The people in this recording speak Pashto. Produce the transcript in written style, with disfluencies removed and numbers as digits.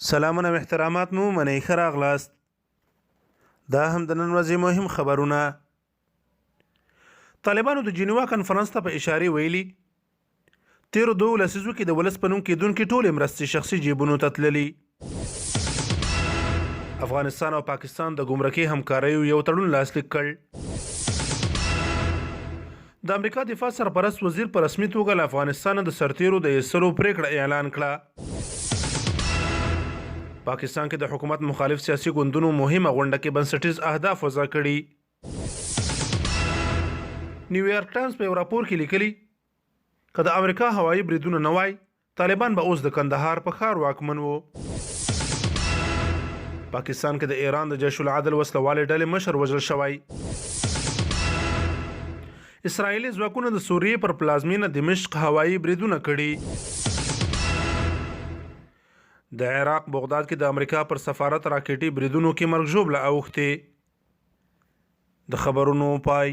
سلامونه او احترامات مو منئ ښه راغلاست. دا هم د نن ورځې مهم خبرونه. طالبانو د جنیوا کنفرانس ته په اشارې ویلي تیرو 2 لسیزو کې د ولس په نوم کېدونکې ټولې مرستې شخصي جیبونو ته تللي. افغانستان او پاکستان د ګمرکي همکاریو یو تړون لاسلیک کړ. د امریکا دفاع سرپرست وزیر په رسمي توګه له افغانستان د سرتیرو د ایستلو پریکړه اعلان کړه. پاکستان کې د حکومت مخالف سیاسي ګوندونو مهمه غونډه کې بنسټیز اهداف وضع کړي. نیویارک ټایمز په یو راپور کې لیکلي که د امریکا هوایي بریدونه نه وای طالبان به اوس د کندهار په ښار واکمن وو. پاکستان کې د ایران د جیش العدل وسلوالې ډلې مشر وژل شوی. اسرائیلي ځواکونو د سوریې پر پلازمینه دمشق هوایي بریدونه کړي. د عراق بغداد کې د امریکا پر سفارت راکټي بریدونو کې مرګ ژوبله اوښتې. د خبرونو پای.